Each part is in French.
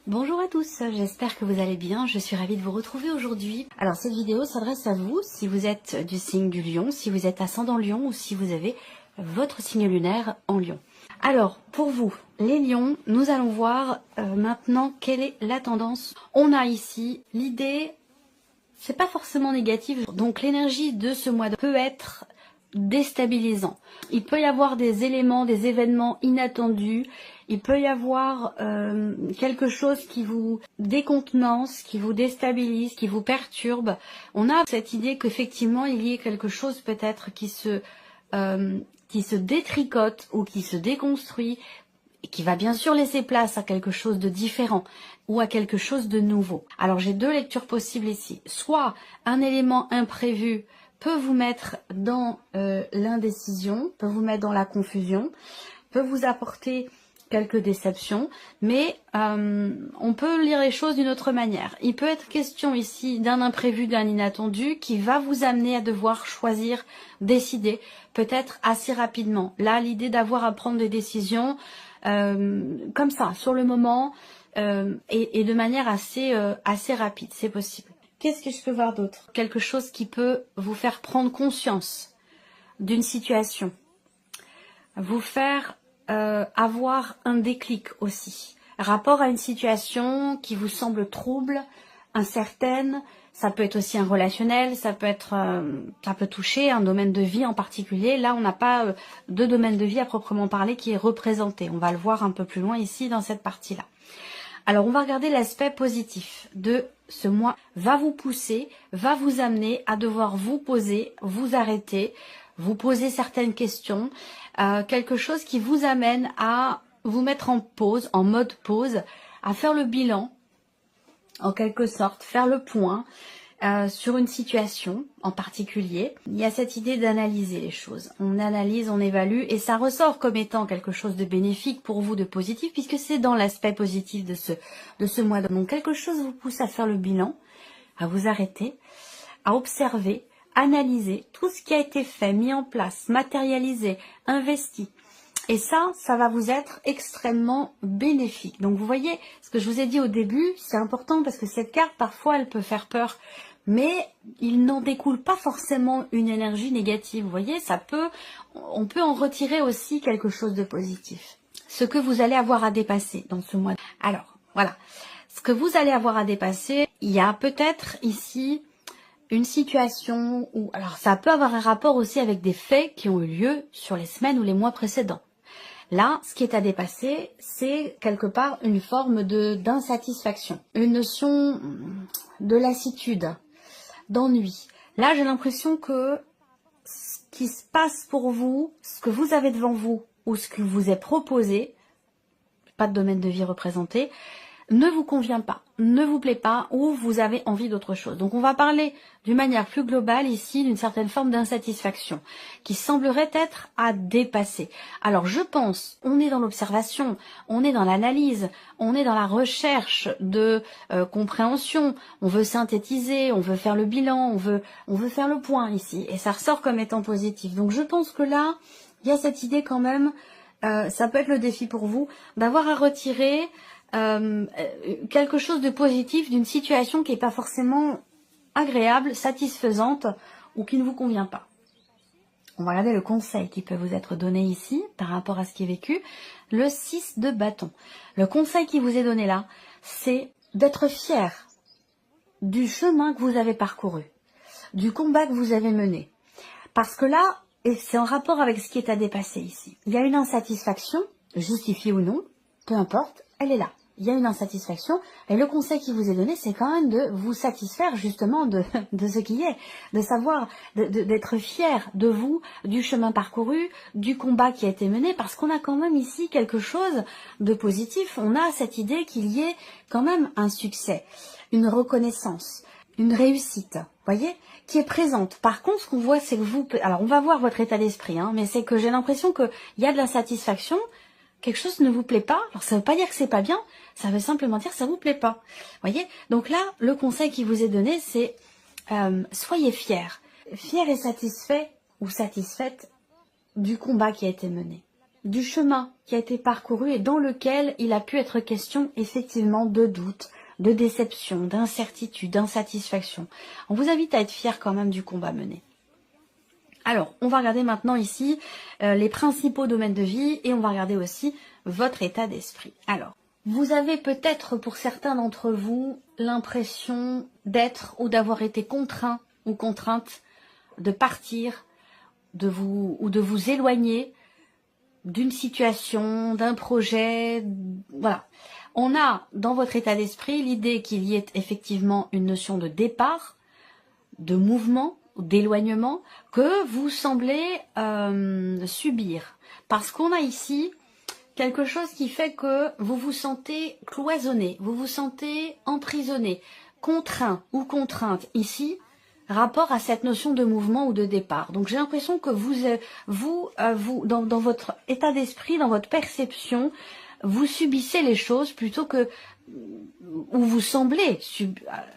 Bonjour à tous, j'espère que vous allez bien, je suis ravie de vous retrouver aujourd'hui. Alors cette vidéo s'adresse à vous si vous êtes du signe du lion, si vous êtes ascendant lion ou si vous avez votre signe lunaire en lion. Alors pour vous, les lions, nous allons voir maintenant quelle est la tendance. On a ici l'idée, c'est pas forcément négatif, donc l'énergie de ce mois peut être déstabilisant. Il peut y avoir des éléments, des événements inattendus. Il peut y avoir quelque chose qui vous décontenance, qui vous déstabilise, qui vous perturbe. On a cette idée qu'effectivement il y ait quelque chose peut-être qui se détricote ou qui se déconstruit, et qui va bien sûr laisser place à quelque chose de différent ou à quelque chose de nouveau. Alors j'ai deux lectures possibles ici. Soit un élément imprévu peut vous mettre dans l'indécision, peut vous mettre dans la confusion, peut vous apporter quelques déceptions, mais on peut lire les choses d'une autre manière. Il peut être question ici d'un imprévu, d'un inattendu qui va vous amener à devoir choisir, décider, peut-être assez rapidement. Là, l'idée d'avoir à prendre des décisions comme ça, sur le moment, et de manière assez rapide, c'est possible. Qu'est-ce que je peux voir d'autre? Quelque chose qui peut vous faire prendre conscience d'une situation, vous faire avoir un déclic aussi, rapport à une situation qui vous semble trouble, incertaine. Ça peut être aussi un relationnel, ça peut toucher un domaine de vie en particulier. Là, on n'a pas de domaine de vie à proprement parler qui est représenté. On va le voir un peu plus loin ici dans cette partie-là. Alors, on va regarder l'aspect positif de ce mois. Va vous pousser, va vous amener à devoir vous poser, vous arrêter, vous poser certaines questions. Quelque chose qui vous amène à vous mettre en pause, en mode pause, à faire le bilan, en quelque sorte, faire le point sur une situation en particulier. Il y a cette idée d'analyser les choses. On analyse, on évalue et ça ressort comme étant quelque chose de bénéfique pour vous, de positif, puisque c'est dans l'aspect positif de ce mois. Donc quelque chose vous pousse à faire le bilan, à vous arrêter, à observer, analyser tout ce qui a été fait, mis en place, matérialisé, investi. Et ça va vous être extrêmement bénéfique. Donc vous voyez, ce que je vous ai dit au début, c'est important parce que cette carte, parfois, elle peut faire peur. Mais il n'en découle pas forcément une énergie négative. Vous voyez, on peut en retirer aussi quelque chose de positif. Ce que vous allez avoir à dépasser dans ce mois. Alors, voilà. Ce que vous allez avoir à dépasser, il y a peut-être ici une situation où, alors ça peut avoir un rapport aussi avec des faits qui ont eu lieu sur les semaines ou les mois précédents. Là, ce qui est à dépasser, c'est quelque part une forme d'insatisfaction, une notion de lassitude, d'ennui. Là, j'ai l'impression que ce qui se passe pour vous, ce que vous avez devant vous ou ce que vous est proposé, pas de domaine de vie représenté, ne vous convient pas, ne vous plaît pas ou vous avez envie d'autre chose. Donc on va parler d'une manière plus globale ici d'une certaine forme d'insatisfaction qui semblerait être à dépasser. Alors je pense, on est dans l'observation, on est dans l'analyse, on est dans la recherche de compréhension, on veut synthétiser, on veut faire le bilan, on veut faire le point ici et ça ressort comme étant positif. Donc je pense que là, il y a cette idée quand même, ça peut être le défi pour vous, d'avoir à retirer quelque chose de positif d'une situation qui n'est pas forcément agréable, satisfaisante ou qui ne vous convient pas. On va regarder le conseil qui peut vous être donné ici par rapport à ce qui est vécu. Le 6 de bâton. Le conseil qui vous est donné là, c'est d'être fier du chemin que vous avez parcouru, du combat que vous avez mené. Parce que là, et c'est en rapport avec ce qui est à dépasser ici, il y a une insatisfaction, justifiée ou non, peu importe, elle est là. Il y a une insatisfaction et le conseil qui vous est donné, c'est quand même de vous satisfaire justement de ce qui est, de savoir, d'être fier de vous, du chemin parcouru, du combat qui a été mené, parce qu'on a quand même ici quelque chose de positif. On a cette idée qu'il y ait quand même un succès, une reconnaissance, une réussite, voyez, qui est présente. Par contre, ce qu'on voit, c'est que vous, alors on va voir votre état d'esprit, hein, mais c'est que j'ai l'impression qu'il y a de l'insatisfaction. Quelque chose ne vous plaît pas, alors ça ne veut pas dire que c'est pas bien, ça veut simplement dire que ça vous plaît pas. Voyez, donc là, le conseil qui vous est donné, c'est soyez fiers et satisfaits ou satisfaites du combat qui a été mené. du chemin qui a été parcouru et dans lequel il a pu être question effectivement de doute, de déception, d'incertitude, d'insatisfaction. On vous invite à être fier quand même du combat mené. Alors, on va regarder maintenant ici les principaux domaines de vie et on va regarder aussi votre état d'esprit. Alors, vous avez peut-être pour certains d'entre vous l'impression d'être ou d'avoir été contraint ou contrainte de partir, de vous éloigner d'une situation, d'un projet, voilà. On a dans votre état d'esprit l'idée qu'il y ait effectivement une notion de départ, de mouvement, d'éloignement que vous semblez subir. Parce qu'on a ici quelque chose qui fait que vous vous sentez cloisonné, vous vous sentez emprisonné, contraint ou contrainte ici, rapport à cette notion de mouvement ou de départ. Donc j'ai l'impression que vous dans votre état d'esprit, dans votre perception, vous subissez les choses plutôt que où vous semblez,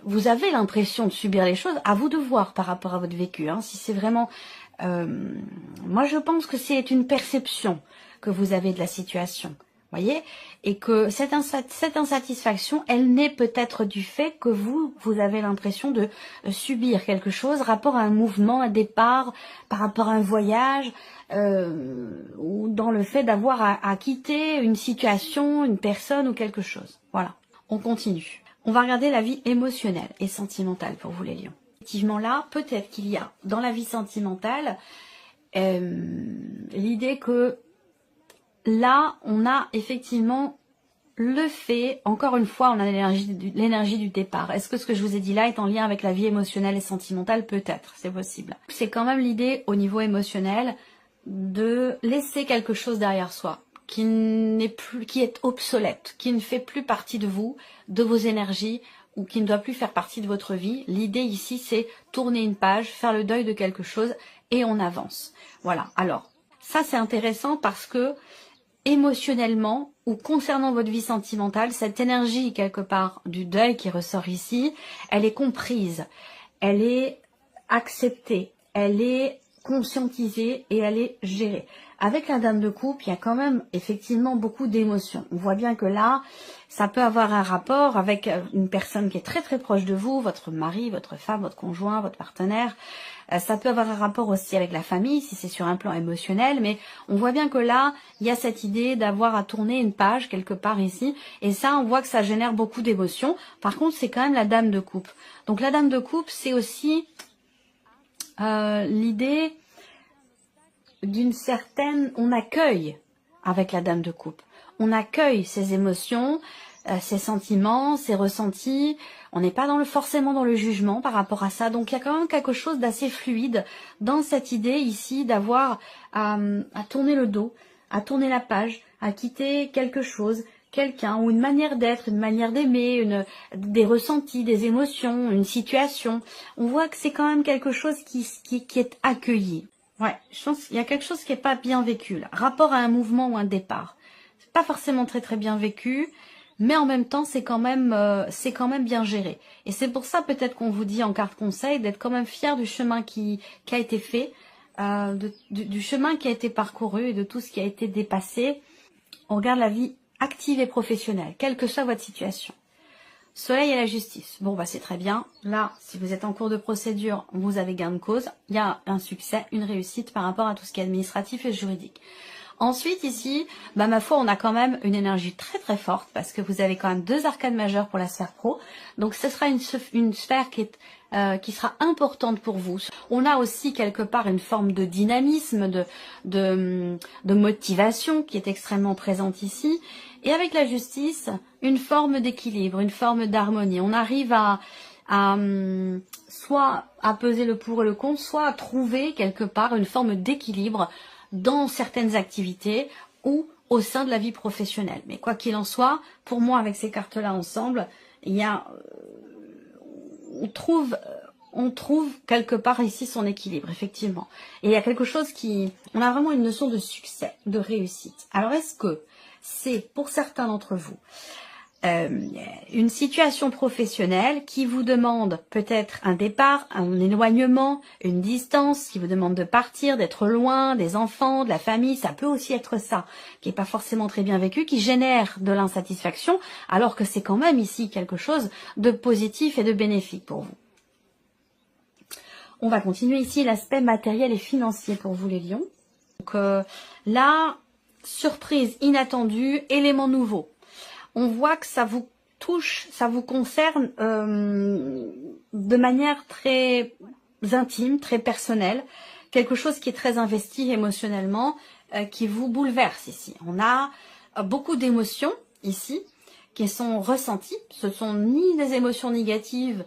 vous avez l'impression de subir les choses, à vous de voir par rapport à votre vécu. Hein, si c'est vraiment, moi je pense que c'est une perception que vous avez de la situation, voyez, et que cette insatisfaction, elle naît peut-être du fait que vous avez l'impression de subir quelque chose, rapport à un mouvement, un départ, par rapport à un voyage, ou dans le fait d'avoir à quitter une situation, une personne ou quelque chose. Voilà, on continue. On va regarder la vie émotionnelle et sentimentale pour vous les lions. Effectivement là, peut-être qu'il y a dans la vie sentimentale l'idée que là, on a effectivement le fait, encore une fois, on a l'énergie du départ. Est-ce que ce que je vous ai dit là est en lien avec la vie émotionnelle et sentimentale? Peut-être, c'est possible. C'est quand même l'idée au niveau émotionnel de laisser quelque chose derrière soi, qui est obsolète, qui ne fait plus partie de vous, de vos énergies, ou qui ne doit plus faire partie de votre vie. L'idée ici, c'est tourner une page, faire le deuil de quelque chose, et on avance. Voilà, alors, ça c'est intéressant parce que émotionnellement ou concernant votre vie sentimentale, cette énergie quelque part du deuil qui ressort ici, elle est comprise, elle est acceptée, elle est conscientisée et elle est gérée. Avec la dame de coupe, il y a quand même effectivement beaucoup d'émotions. On voit bien que là, ça peut avoir un rapport avec une personne qui est très très proche de vous, votre mari, votre femme, votre conjoint, votre partenaire. Ça peut avoir un rapport aussi avec la famille, si c'est sur un plan émotionnel, mais on voit bien que là, il y a cette idée d'avoir à tourner une page quelque part ici, et ça, on voit que ça génère beaucoup d'émotions. Par contre, c'est quand même la dame de coupe. Donc la dame de coupe, c'est aussi l'idée d'une certaine... On accueille avec la dame de coupe. On accueille ses émotions, ses sentiments, ses ressentis. On n'est pas forcément dans le jugement par rapport à ça. Donc il y a quand même quelque chose d'assez fluide dans cette idée ici d'avoir à tourner le dos, à tourner la page, à quitter quelque chose, quelqu'un ou une manière d'être, une manière d'aimer, des ressentis, des émotions, une situation. On voit que c'est quand même quelque chose qui est accueilli. Ouais, je pense qu'il y a quelque chose qui n'est pas bien vécu là. Rapport à un mouvement ou un départ. C'est pas forcément très très bien vécu, mais en même temps c'est quand même bien géré. Et c'est pour ça peut-être qu'on vous dit en carte conseil d'être quand même fier du chemin qui a été fait, du chemin qui a été parcouru et de tout ce qui a été dépassé. On regarde la vie active et professionnelle, quelle que soit votre situation. Soleil et la justice. Bon, bah c'est très bien. Là, si vous êtes en cours de procédure, vous avez gain de cause. Il y a un succès, une réussite par rapport à tout ce qui est administratif et juridique. Ensuite, ici, bah, ma foi, on a quand même une énergie très très forte parce que vous avez quand même 2 arcanes majeures pour la sphère pro. Donc, ce sera une sphère qui sera importante pour vous. On a aussi quelque part une forme de dynamisme, de motivation qui est extrêmement présente ici. Et avec la justice, une forme d'équilibre, une forme d'harmonie. On arrive soit à peser le pour et le contre, soit à trouver quelque part une forme d'équilibre dans certaines activités ou au sein de la vie professionnelle. Mais quoi qu'il en soit, pour moi, avec ces cartes-là ensemble, il y a, on trouve quelque part ici son équilibre, effectivement. Et il y a quelque chose on a vraiment une notion de succès, de réussite. Alors est-ce que c'est pour certains d'entre vous une situation professionnelle qui vous demande peut-être un départ, un éloignement, une distance, qui vous demande de partir, d'être loin des enfants, de la famille. Ça peut aussi être ça, qui n'est pas forcément très bien vécu, qui génère de l'insatisfaction, alors que c'est quand même ici quelque chose de positif et de bénéfique pour vous. On va continuer ici l'aspect matériel et financier pour vous les lions. Donc là, surprise inattendue, élément nouveau. On voit que ça vous touche, ça vous concerne de manière très intime, très personnelle, quelque chose qui est très investi émotionnellement, qui vous bouleverse ici. On a beaucoup d'émotions ici qui sont ressenties. Ce sont ni des émotions négatives,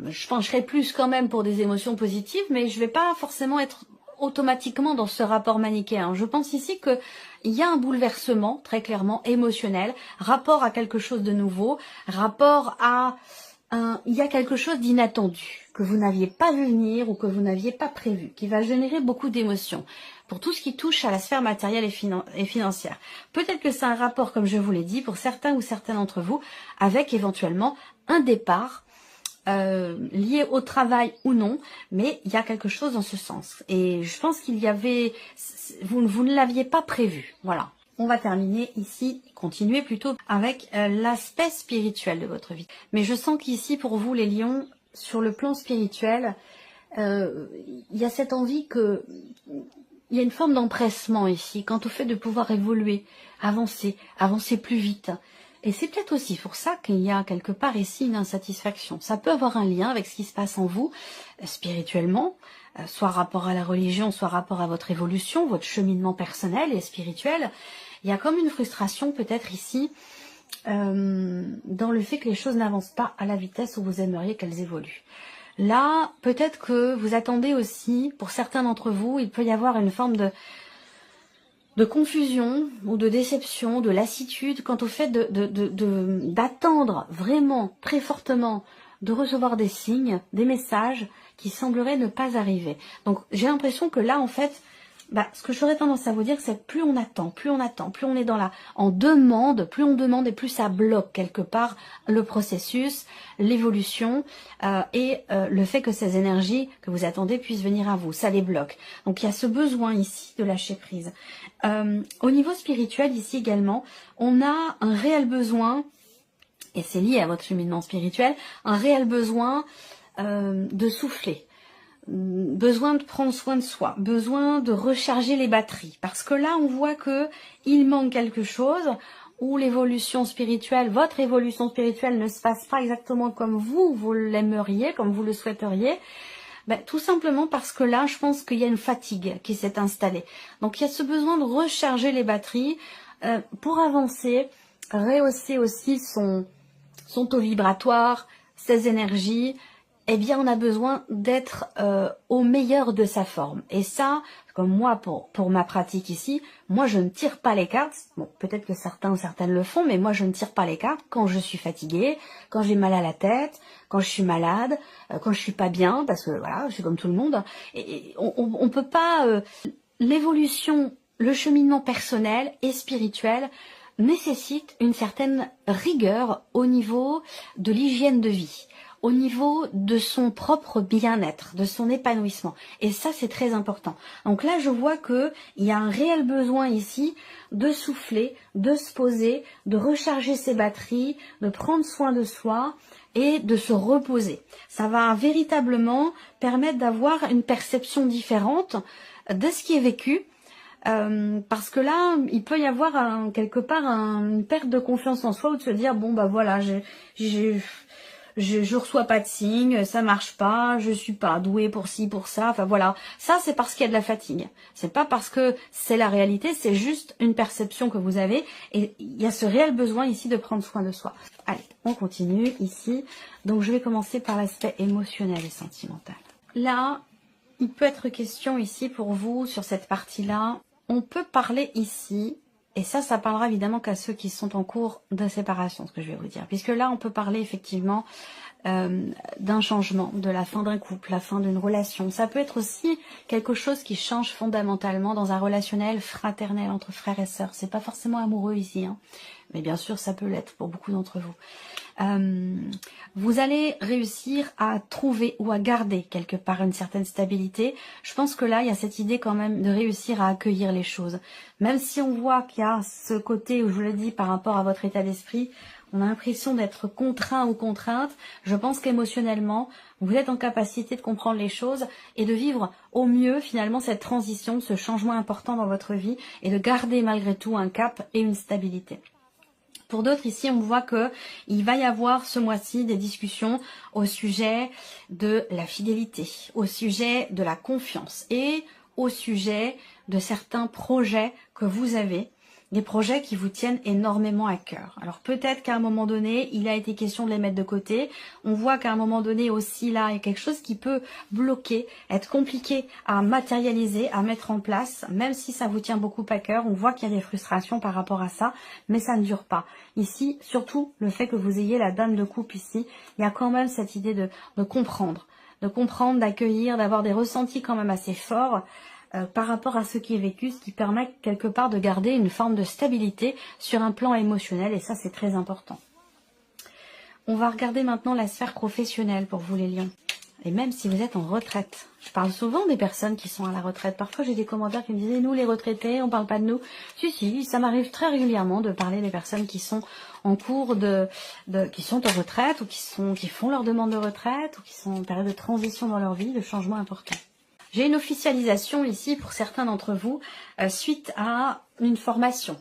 je pencherai plus quand même pour des émotions positives, mais je ne vais pas forcément être automatiquement dans ce rapport manichéen. Je pense ici qu'il y a un bouleversement, très clairement, émotionnel, rapport à quelque chose de nouveau, rapport à il y a quelque chose d'inattendu, que vous n'aviez pas vu venir ou que vous n'aviez pas prévu, qui va générer beaucoup d'émotions pour tout ce qui touche à la sphère matérielle et financière. Peut-être que c'est un rapport, comme je vous l'ai dit, pour certains ou certaines d'entre vous, avec éventuellement un départ, lié au travail ou non, mais il y a quelque chose dans ce sens. Et je pense qu'il y avait, vous ne l'aviez pas prévu. Voilà. On va terminer ici, continuer plutôt avec l'aspect spirituel de votre vie. Mais je sens qu'ici, pour vous les lions, sur le plan spirituel, il y a cette envie que... Il y a une forme d'empressement ici, quant au fait de pouvoir évoluer, avancer plus vite. Et c'est peut-être aussi pour ça qu'il y a quelque part ici une insatisfaction. Ça peut avoir un lien avec ce qui se passe en vous, spirituellement, soit rapport à la religion, soit rapport à votre évolution, votre cheminement personnel et spirituel. Il y a comme une frustration peut-être ici, dans le fait que les choses n'avancent pas à la vitesse où vous aimeriez qu'elles évoluent. Là, peut-être que vous attendez aussi, pour certains d'entre vous, il peut y avoir une forme de confusion ou de déception, de lassitude quant au fait d'attendre vraiment très fortement de recevoir des signes, des messages qui sembleraient ne pas arriver. Donc j'ai l'impression que là en fait, ce que j'aurais tendance à vous dire, c'est que plus on attend, plus on est en demande, plus on demande et plus ça bloque quelque part le processus, l'évolution et le fait que ces énergies que vous attendez puissent venir à vous, ça les bloque. Donc il y a ce besoin ici de lâcher prise. Au niveau spirituel ici également, on a un réel besoin, et c'est lié à votre cheminement spirituel, un réel besoin de souffler. Besoin de prendre soin de soi, besoin de recharger les batteries. Parce que là, on voit que il manque quelque chose, ou l'évolution spirituelle, votre évolution spirituelle ne se passe pas exactement comme vous l'aimeriez, comme vous le souhaiteriez. Tout simplement parce que là, je pense qu'il y a une fatigue qui s'est installée. Donc, il y a ce besoin de recharger les batteries pour avancer, rehausser aussi son taux vibratoire, ses énergies. Eh bien, on a besoin d'être au meilleur de sa forme. Et ça, comme moi, pour ma pratique ici, moi, je ne tire pas les cartes. Bon, peut-être que certains ou certaines le font, mais moi, je ne tire pas les cartes quand je suis fatiguée, quand j'ai mal à la tête, quand je suis malade, quand je suis pas bien, parce que voilà, je suis comme tout le monde. Et on peut pas... l'évolution, le cheminement personnel et spirituel nécessite une certaine rigueur au niveau de l'hygiène de vie, au niveau de son propre bien-être, de son épanouissement. Et ça, c'est très important. Donc là, je vois qu'il y a un réel besoin ici de souffler, de se poser, de recharger ses batteries, de prendre soin de soi et de se reposer. Ça va véritablement permettre d'avoir une perception différente de ce qui est vécu, parce que là, il peut y avoir quelque part une perte de confiance en soi ou de se dire, bon voilà, je reçois pas de signes, ça marche pas, je suis pas douée pour ci, pour ça, enfin voilà. Ça, c'est parce qu'il y a de la fatigue. C'est pas parce que c'est la réalité, c'est juste une perception que vous avez et il y a ce réel besoin ici de prendre soin de soi. Allez, on continue ici. Donc, je vais commencer par l'aspect émotionnel et sentimental. Là, il peut être question ici pour vous, sur cette partie-là, on peut parler ici, et ça parlera évidemment qu'à ceux qui sont en cours de séparation, ce que je vais vous dire. Puisque là, on peut parler effectivement d'un changement, de la fin d'un couple, la fin d'une relation. Ça peut être aussi quelque chose qui change fondamentalement dans un relationnel fraternel entre frères et sœurs. C'est pas forcément amoureux ici, hein, mais bien sûr ça peut l'être pour beaucoup d'entre vous. Vous allez réussir à trouver ou à garder quelque part une certaine stabilité. Je pense que là, il y a cette idée quand même de réussir à accueillir les choses. Même si on voit qu'il y a ce côté, où je vous l'ai dit, par rapport à votre état d'esprit, on a l'impression d'être contraint ou contrainte. Je pense qu'émotionnellement, vous êtes en capacité de comprendre les choses et de vivre au mieux finalement cette transition, ce changement important dans votre vie et de garder malgré tout un cap et une stabilité. Pour d'autres, ici, on voit que il va y avoir ce mois-ci des discussions au sujet de la fidélité, au sujet de la confiance et au sujet de certains projets que vous avez, des projets qui vous tiennent énormément à cœur. Alors peut-être qu'à un moment donné, il a été question de les mettre de côté. On voit qu'à un moment donné aussi, là, il y a quelque chose qui peut bloquer, être compliqué à matérialiser, à mettre en place, même si ça vous tient beaucoup à cœur. On voit qu'il y a des frustrations par rapport à ça, mais ça ne dure pas. Ici, surtout, le fait que vous ayez la dame de coupe ici, il y a quand même cette idée de comprendre, d'accueillir, d'avoir des ressentis quand même assez forts, par rapport à ce qui est vécu, ce qui permet quelque part de garder une forme de stabilité sur un plan émotionnel, et ça c'est très important. On va regarder maintenant la sphère professionnelle pour vous les lions, et même si vous êtes en retraite. Je parle souvent des personnes qui sont à la retraite. Parfois j'ai des commentaires qui me disaient, nous les retraités, on parle pas de nous. Si, ça m'arrive très régulièrement de parler des personnes qui sont en cours qui sont en retraite, ou qui font leur demande de retraite, ou qui sont en période de transition dans leur vie, de changement important. J'ai une officialisation ici pour certains d'entre vous suite à une formation.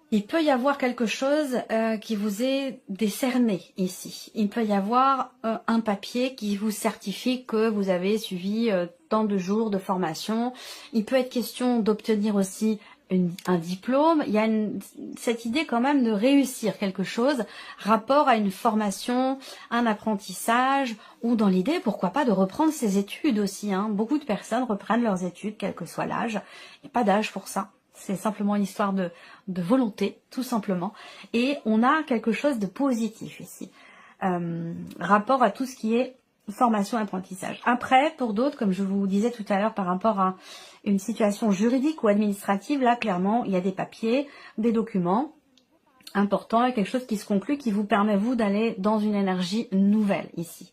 Il peut y avoir quelque chose qui vous est décerné ici. Il peut y avoir un papier qui vous certifie que vous avez suivi tant de jours de formation. Il peut être question d'obtenir aussi un diplôme. Il y a cette idée quand même de réussir quelque chose, rapport à une formation, un apprentissage, ou dans l'idée, pourquoi pas, de reprendre ses études aussi. Beaucoup de personnes reprennent leurs études, quel que soit l'âge. Il n'y a pas d'âge pour ça. C'est simplement une histoire de volonté, tout simplement. Et on a quelque chose de positif ici. Rapport à tout ce qui est formation, apprentissage. Après, pour d'autres, comme je vous disais tout à l'heure par rapport à une situation juridique ou administrative, là, clairement, il y a des papiers, des documents importants et quelque chose qui se conclut qui vous permet, vous, d'aller dans une énergie nouvelle ici.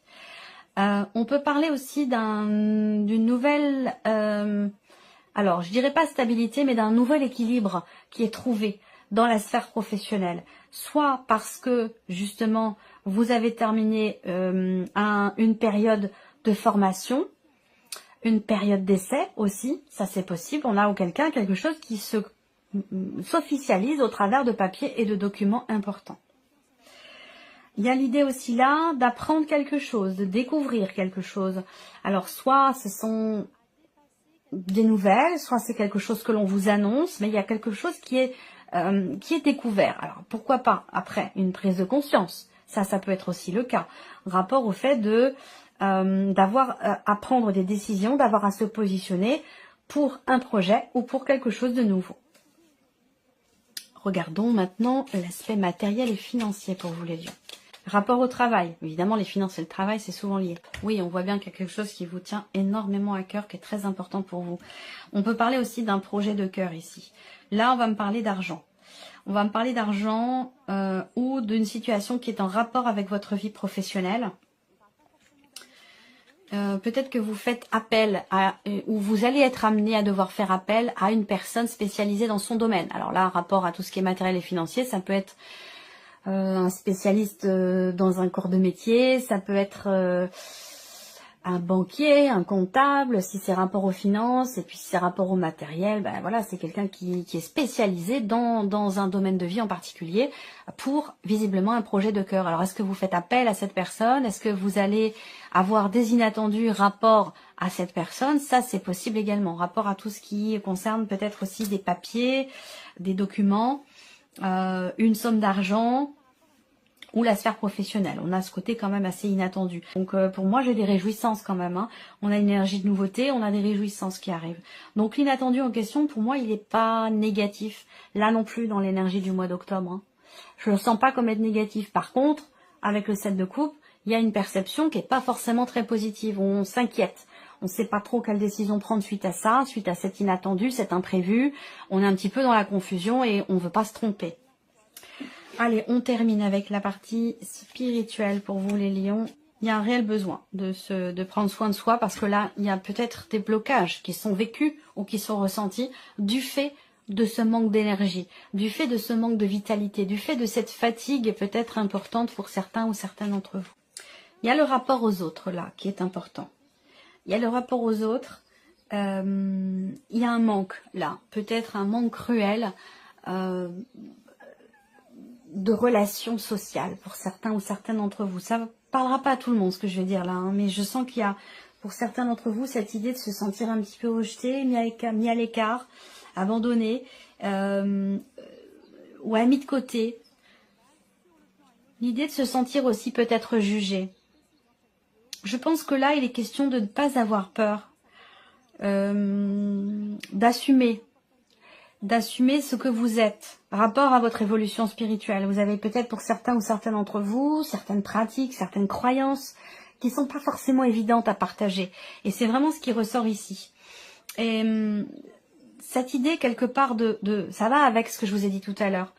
On peut parler aussi d'une nouvelle... alors, je dirais pas stabilité, mais d'un nouvel équilibre qui est trouvé dans la sphère professionnelle. Soit parce que, justement, vous avez terminé une période de formation, une période d'essai aussi, ça c'est possible. On a auquel cas quelque chose qui s'officialise au travers de papiers et de documents importants. Il y a l'idée aussi là d'apprendre quelque chose, de découvrir quelque chose. Alors, soit ce sont des nouvelles, soit c'est quelque chose que l'on vous annonce, mais il y a quelque chose qui est découvert. Alors pourquoi pas après une prise de conscience, ça peut être aussi le cas. Rapport au fait d'avoir à prendre des décisions, d'avoir à se positionner pour un projet ou pour quelque chose de nouveau. Regardons maintenant l'aspect matériel et financier pour vous les lions. Rapport au travail. Évidemment, les finances et le travail, c'est souvent lié. Oui, on voit bien qu'il y a quelque chose qui vous tient énormément à cœur, qui est très important pour vous. On peut parler aussi d'un projet de cœur ici. Là, on va me parler d'argent. On va me parler d'argent ou d'une situation qui est en rapport avec votre vie professionnelle. Peut-être que vous faites appel ou vous allez être amené à devoir faire appel à une personne spécialisée dans son domaine. Alors là, rapport à tout ce qui est matériel et financier, ça peut être un spécialiste dans un corps de métier, ça peut être un banquier, un comptable, si c'est rapport aux finances, et puis si c'est rapport au matériel, ben voilà, c'est quelqu'un qui est spécialisé dans un domaine de vie en particulier pour visiblement un projet de cœur. Alors est-ce que vous faites appel à cette personne? Est-ce que vous allez avoir des inattendus rapport à cette personne? Ça c'est possible également, rapport à tout ce qui concerne peut-être aussi des papiers, des documents, une somme d'argent ou la sphère professionnelle. On a ce côté quand même assez inattendu. Donc pour moi, j'ai des réjouissances quand même. On a une énergie de nouveauté, on a des réjouissances qui arrivent. Donc l'inattendu en question, pour moi, il n'est pas négatif. Là non plus, dans l'énergie du mois d'octobre. Je ne le sens pas comme être négatif. Par contre, avec le 7 de coupe, il y a une perception qui n'est pas forcément très positive. On s'inquiète. On ne sait pas trop quelle décision prendre suite à ça, suite à cet inattendu, cet imprévu. On est un petit peu dans la confusion et on ne veut pas se tromper. Allez, on termine avec la partie spirituelle pour vous les lions. Il y a un réel besoin de prendre soin de soi parce que là, il y a peut-être des blocages qui sont vécus ou qui sont ressentis du fait de ce manque d'énergie, du fait de ce manque de vitalité, du fait de cette fatigue peut-être importante pour certains ou certaines d'entre vous. Il y a le rapport aux autres là qui est important. Il y a le rapport aux autres, il y a un manque là, peut-être un manque cruel de relations sociales pour certains ou certaines d'entre vous. Ça ne parlera pas à tout le monde ce que je vais dire là, hein, mais je sens qu'il y a pour certains d'entre vous cette idée de se sentir un petit peu rejeté, mis à l'écart, abandonné, ou mis de côté. L'idée de se sentir aussi peut-être jugé. Je pense que là, il est question de ne pas avoir peur, d'assumer ce que vous êtes, rapport à votre évolution spirituelle. Vous avez peut-être pour certains ou certaines d'entre vous, certaines pratiques, certaines croyances qui ne sont pas forcément évidentes à partager. Et c'est vraiment ce qui ressort ici. Et cette idée quelque part ça va avec ce que je vous ai dit tout à l'heure.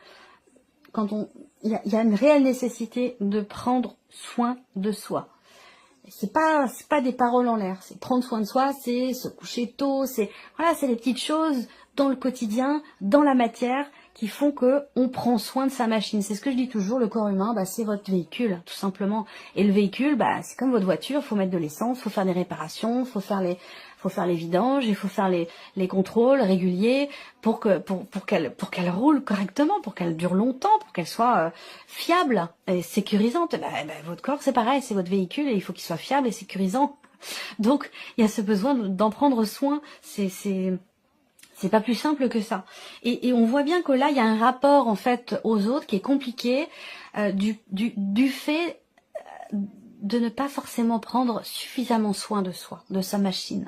Il y a une réelle nécessité de prendre soin de soi. C'est pas des paroles en l'air, c'est prendre soin de soi, c'est se coucher tôt, c'est les petites choses dans le quotidien, dans la matière, qui font que on prend soin de sa machine. C'est ce que je dis toujours, le corps humain, c'est votre véhicule, tout simplement. Et le véhicule, c'est comme votre voiture, il faut mettre de l'essence, il faut faire des réparations, il faut faire les vidanges, il faut faire les contrôles réguliers pour qu'elle roule correctement, pour qu'elle dure longtemps, pour qu'elle soit fiable et sécurisante. Votre corps, c'est pareil, c'est votre véhicule et il faut qu'il soit fiable et sécurisant. Donc, il y a ce besoin d'en prendre soin. C'est pas plus simple que ça. Et on voit bien que là, il y a un rapport en fait aux autres qui est compliqué du fait de ne pas forcément prendre suffisamment soin de soi, de sa machine,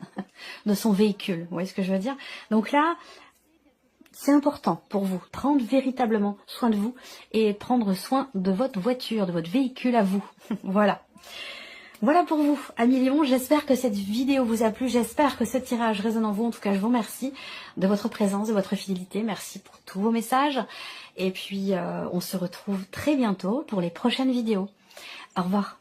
de son véhicule. Vous voyez ce que je veux dire? Donc là, c'est important pour vous, prendre véritablement soin de vous et prendre soin de votre voiture, de votre véhicule à vous. Voilà. Voilà pour vous, amis Lions, j'espère que cette vidéo vous a plu, j'espère que ce tirage résonne en vous. En tout cas, je vous remercie de votre présence, de votre fidélité, merci pour tous vos messages. Et puis, on se retrouve très bientôt pour les prochaines vidéos. Au revoir.